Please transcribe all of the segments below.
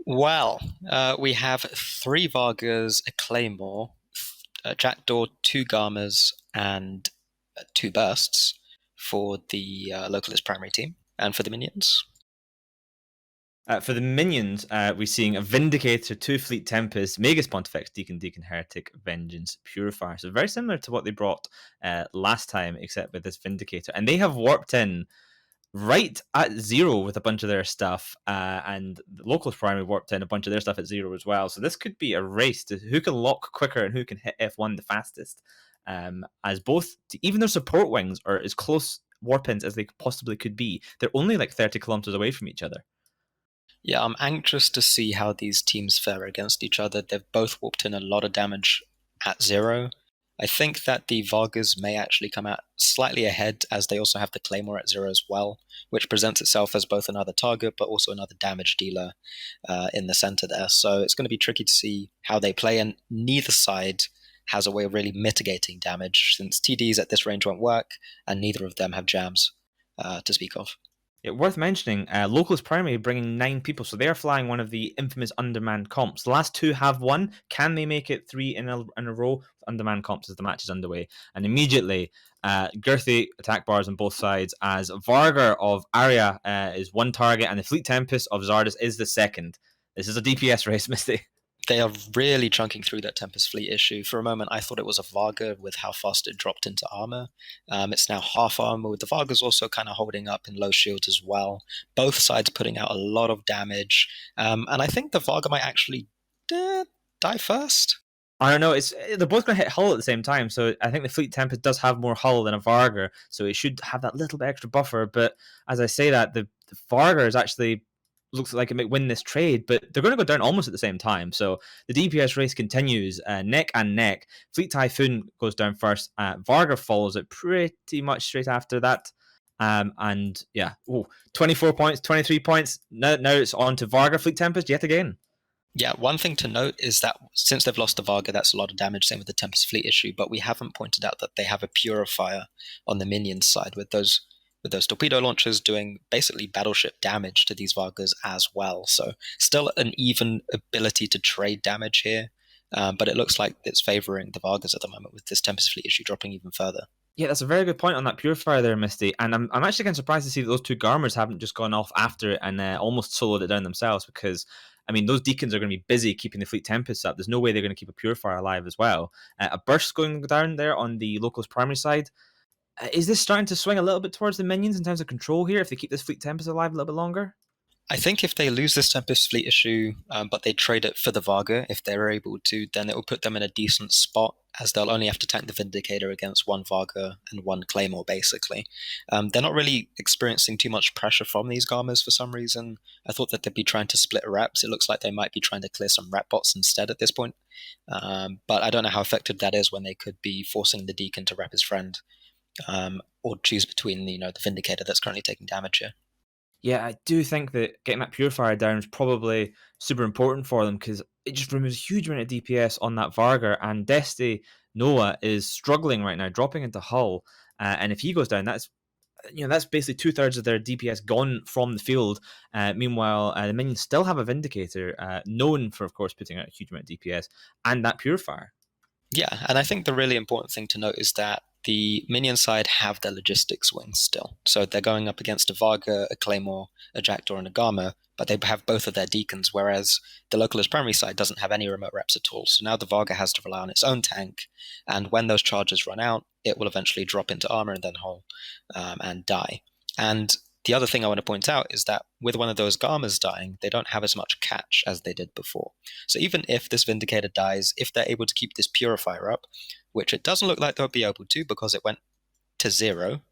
Well, we have three Vargas, a Claymore, a Jackdaw, two Garmers, and two Bursts for the Localist primary team. And for the minions, For the minions, we're seeing a Vindicator, two Fleet Tempest, Magus Pontifex, Deacon Heretic, Vengeance Purifier. So very similar to what they brought last time, except with this Vindicator. And they have warped in right at zero with a bunch of their stuff, and the locals primary warped in a bunch of their stuff at zero as well. So this could be a race to who can lock quicker and who can hit F1 the fastest. As both, even their support wings are as close warp ins as they possibly could be. They're only like 30 kilometers away from each other. yeah, I'm anxious to see how these teams fare against each other. They've both whooped in a lot of damage at zero. I think that the Vargas may actually come out slightly ahead, as they also have the Claymore at zero as well, which presents itself as both another target but also another damage dealer in the center there. So it's going to be tricky to see how they play, and neither side has a way of really mitigating damage, since TDs at this range won't work, and neither of them have jams to speak of. Yeah, worth mentioning, Localist Primary bringing 9 people, so they are flying one of the infamous undermanned comps. The last two have won. Can they make it three in a row with undermanned comps as the match is underway? And immediately, girthy attack bars on both sides, as Vargar of Arya is one target, and the Fleet Tempest of Zardes is the second. This is a DPS race, Misty. They are really chunking through that Tempest Fleet issue. For a moment, I thought it was a Varga with how fast it dropped into armor. It's now half armor, with the Vargas also kind of holding up in low shields as well. Both sides putting out a lot of damage. And I think the Varga might actually die first. I don't know. They're both going to hit hull at the same time, so I think the Fleet Tempest does have more hull than a Vargar, so it should have that little bit extra buffer. But as I say that, the Vargar is actually looks like it might win this trade, but they're going to go down almost at the same time. So the DPS race continues, neck and neck. Fleet Typhoon goes down first. Vargar follows it pretty much straight after that. And yeah, 24 points, 23 points. Now it's on to Vargar Fleet Tempest yet again. Yeah, one thing to note is that since they've lost the Varga, that's a lot of damage, same with the Tempest Fleet issue, but we haven't pointed out that they have a Purifier on the minions side with those torpedo launchers doing basically battleship damage to these Vargas as well. So still an even ability to trade damage here, but it looks like it's favoring the Vargas at the moment with this Tempest Fleet issue dropping even further. Yeah, that's a very good point on that purifier there, Misty. And I'm actually kind of surprised to see that those two Garmers haven't just gone off after it and almost soloed it down themselves, because, I mean, those Deacons are going to be busy keeping the Fleet Tempest up. There's no way they're going to keep a purifier alive as well. A burst going down there on the locals primary side. Is this starting to swing a little bit towards the minions in terms of control here if they keep this Fleet Tempest alive a little bit longer? I think if they lose this Tempest Fleet issue, but they trade it for the Varga, if they're able to, then it will put them in a decent spot, as they'll only have to tank the Vindicator against one Varga and one Claymore, basically. They're not really experiencing too much pressure from these Garmers for some reason. I thought that they'd be trying to split reps. It looks like they might be trying to clear some rep bots instead at this point. But I don't know how effective that is when they could be forcing the Deacon to rep his friend, or choose between the Vindicator that's currently taking damage here. Yeah, I do think that getting that purifier down is probably super important for them, because it just removes a huge amount of DPS on that Vargar, and Desti Noah is struggling right now, dropping into hull, and if he goes down, that's basically 2/3 of their DPS gone from the field. Meanwhile, the minions still have a Vindicator, known for, of course, putting out a huge amount of DPS, and that purifier. Yeah, and I think the really important thing to note is that the minion side have their logistics wings still. So they're going up against a Varga, a Claymore, a Jackdaw, and a Garma, but they have both of their deacons, whereas the localist primary side doesn't have any remote reps at all. So now the Varga has to rely on its own tank, and when those charges run out, it will eventually drop into armor and then hull and die. And the other thing I want to point out is that with one of those Garmas dying, they don't have as much catch as they did before. So even if this Vindicator dies, if they're able to keep this Purifier up, which it doesn't look like they'll be able to because it went to zero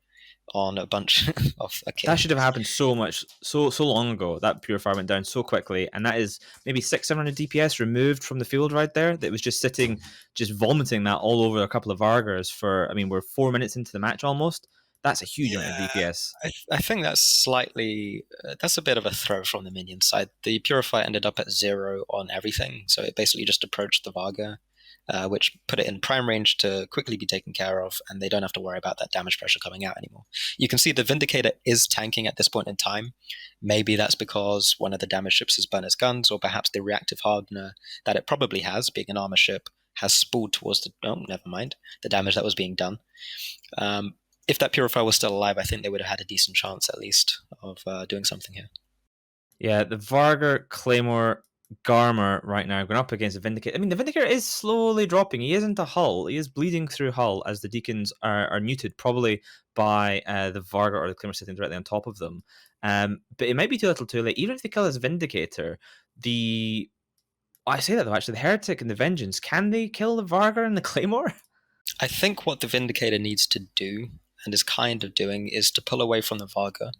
on a bunch of That occasions. should have happened so long ago. That purifier went down so quickly, and that is maybe 600-700 DPS removed from the field right there. That was just sitting, just vomiting that all over a couple of Vargars for. I mean, we're 4 minutes into the match almost. That's a huge amount of Yeah, DPS. I think that's a bit of a throw from the minion side. The Purifier ended up at zero on everything, so it basically just approached the Varga which put it in prime range to quickly be taken care of, and they don't have to worry about that damage pressure coming out anymore. You can see the Vindicator is tanking at this point in time. Maybe that's because one of the damage ships has burned its guns, or perhaps the reactive hardener that it probably has, being an armor ship, has spooled towards the damage that was being done. If that Purifier was still alive, I think they would have had a decent chance at least of doing something here. Yeah, the Vargar, Claymore, Garmer right now going up against the Vindicator. I mean, the Vindicator is slowly dropping. He isn't a hull. He is bleeding through hull as the Deacons are neutered, probably by the Vargar or the Claymore sitting directly on top of them. But it might be too little too late. Even if they kill his Vindicator, I say that though, actually, the Heretic and the Vengeance, can they kill the Vargar and the Claymore? I think what the Vindicator needs to do, and is kind of doing, is to pull away from the Vargar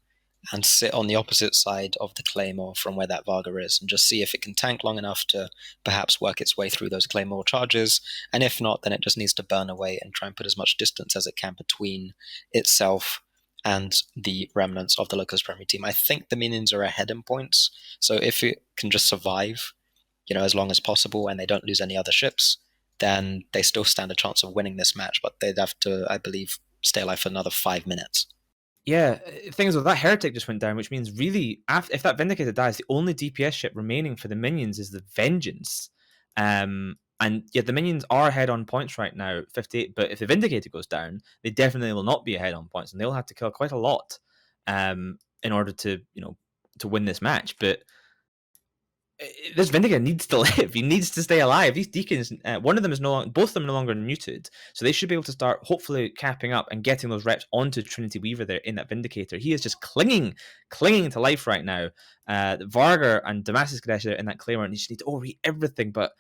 and sit on the opposite side of the Claymore from where that Vargar is, and just see if it can tank long enough to perhaps work its way through those Claymore charges. And if not, then it just needs to burn away and try and put as much distance as it can between itself and the remnants of the Locust Premier team. I think the minions are ahead in points, so if it can just survive, as long as possible, and they don't lose any other ships, then they still stand a chance of winning this match. But they'd have to, I believe, stay alive for another 5 minutes. Yeah, thing is, that Heretic just went down, which means really, if that Vindicator dies, the only DPS ship remaining for the minions is the Vengeance. And yet the minions are ahead on points right now, 58. But if the Vindicator goes down, they definitely will not be ahead on points, and they'll have to kill quite a lot in order to to win this match. But this Vindicator needs to live. He needs to stay alive. These Deacons, one of them is both of them are no longer neutered, so they should be able to start hopefully capping up and getting those reps onto Trinity Weaver there in that Vindicator. He is just clinging to life right now. Vargar and Damascus Kadesh are in that Claymore, and he just need to overheat everything. But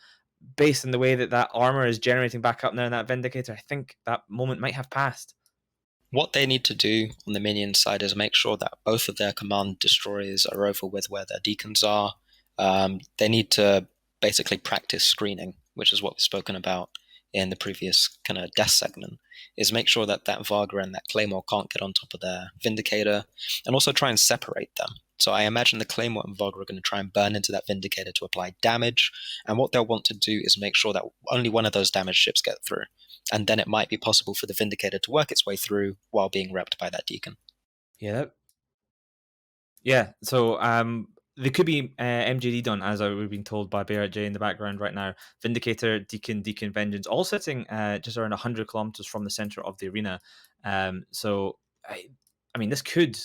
based on the way that armor is generating back up now in that Vindicator, I think that moment might have passed. What they need to do on the minion side is make sure that both of their command destroyers are over with where their Deacons are. They need to basically practice screening, which is what we've spoken about in the previous kind of death segment, is make sure that Vargar and that Claymore can't get on top of their Vindicator, and also try and separate them. So I imagine the Claymore and Vargar are going to try and burn into that Vindicator to apply damage, and what they'll want to do is make sure that only one of those damaged ships get through, and then it might be possible for the Vindicator to work its way through while being repped by that Deacon. Yeah, so they could be MJD done, as we've been told by Barrett J in the background right now. Vindicator, Deacon, Vengeance, all sitting just around 100 kilometers from the center of the arena. So, I mean, this could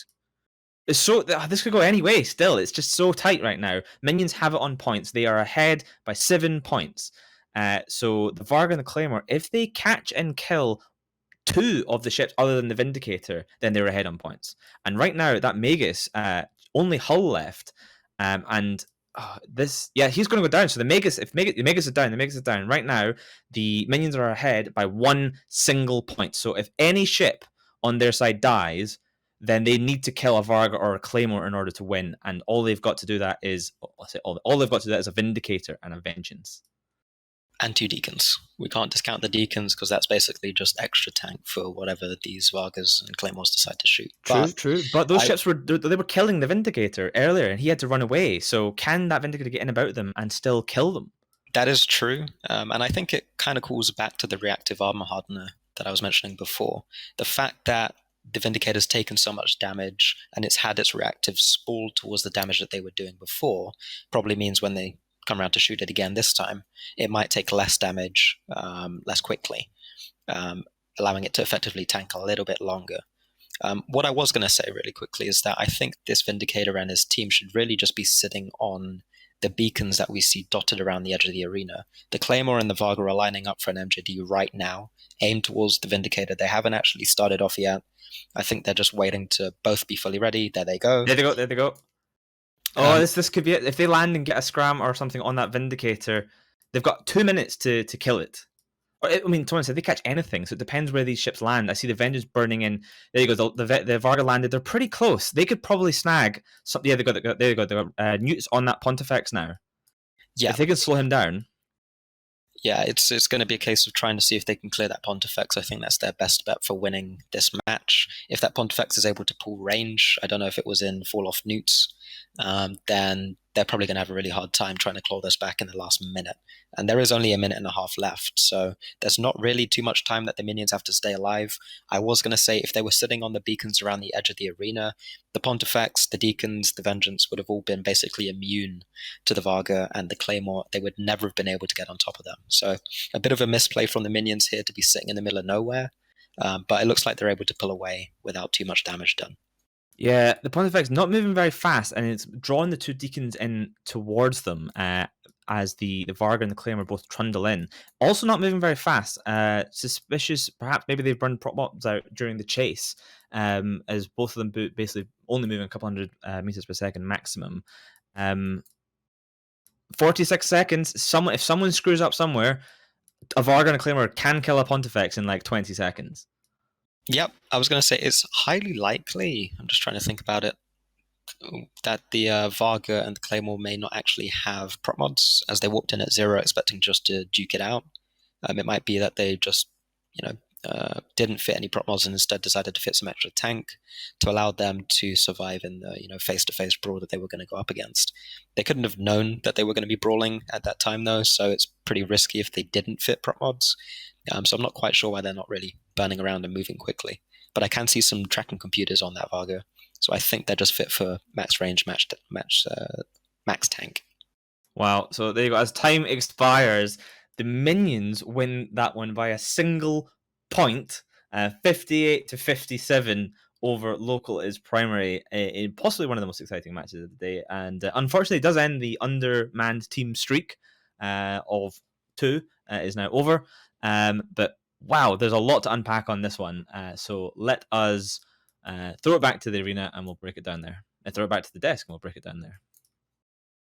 go any way still. It's just so tight right now. Minions have it on points. They are ahead by 7 points. So the Vargar and the Claymore, if they catch and kill 2 of the ships other than the Vindicator, then they're ahead on points. And right now, that Magus, only hull left. He's going to go down. So the Magus is down. The Magus is down. Right now, the minions are ahead by 1 single point. So if any ship on their side dies, then they need to kill a Vargar or a Claymore in order to win. And all they've got to do that is, all they've got to do that is a Vindicator and a Vengeance. And 2 Deacons. We can't discount the Deacons because that's basically just extra tank for whatever these Vargas and Claymores decide to shoot. True. But those ships were killing the Vindicator earlier, and he had to run away. So can that Vindicator get in about them and still kill them? That is true, and I think it kind of calls back to the reactive armor hardener that I was mentioning before. The fact that the Vindicator's taken so much damage and it's had its reactive spool towards the damage that they were doing before probably means when they come around to shoot it again this time, it might take less damage less quickly, allowing it to effectively tank a little bit longer. What I was going to say really quickly is that I think this Vindicator and his team should really just be sitting on the beacons that we see dotted around the edge of the arena. The Claymore and the Vargar are lining up for an MJD right now, aimed towards the Vindicator. They haven't actually started off yet. I think they're just waiting to both be fully ready. There they go. There they go. Oh, this could be it. If they land and get a scram or something on that Vindicator, they've got 2 minutes to kill it. I mean, someone said they catch anything, so it depends where these ships land. I see the Vengeance burning in. There you go. The Vargar landed. They're pretty close. They could probably snag something. Yeah, there you go. They got newts on that Pontifex now. Yeah, if they can slow him down. Yeah, it's going to be a case of trying to see if they can clear that Pontifex. I think that's their best bet for winning this match. If that Pontifex is able to pull range, I don't know if it was in fall off newts, then they're probably going to have a really hard time trying to claw this back in the last minute. And there is only a minute and a half left, so there's not really too much time that the minions have to stay alive. I was going to say if they were sitting on the beacons around the edge of the arena, the Pontifex, the Deacons, the Vengeance would have all been basically immune to the Varga and the Claymore. They would never have been able to get on top of them. So a bit of a misplay from the minions here to be sitting in the middle of nowhere, but it looks like they're able to pull away without too much damage done. Yeah, the Pontifex not moving very fast, and it's drawing the two Deacons in towards them as the Varga and the Claymore both trundle in. Also not moving very fast. Suspicious, perhaps maybe they've burned prop mobs out during the chase, as both of them basically only moving a couple hundred meters per second maximum. 46 seconds. If someone screws up somewhere, a Varga and a Claymore can kill a Pontifex in like 20 seconds. Yep, I was going to say it's highly likely. I'm just trying to think about it. That the Varga and the Claymore may not actually have prop mods, as they walked in at 0 expecting just to duke it out. It might be that they just, didn't fit any prop mods and instead decided to fit some extra tank to allow them to survive in the face-to-face brawl that they were going to go up against. They couldn't have known that they were going to be brawling at that time though, so it's pretty risky if they didn't fit prop mods. So I'm not quite sure why they're not really burning around and moving quickly. But I can see some tracking computers on that Varga, so I think they're just fit for max range, max tank. Wow. So there you go. As time expires, the minions win that one by a single point, 58 to 57 over local is primary, in possibly one of the most exciting matches of the day. And unfortunately, it does end the undermanned team streak of 2 is now over. But wow, there's a lot to unpack on this one. So let us throw it back to the arena and we'll break it down there. Throw it back to the desk and we'll break it down there.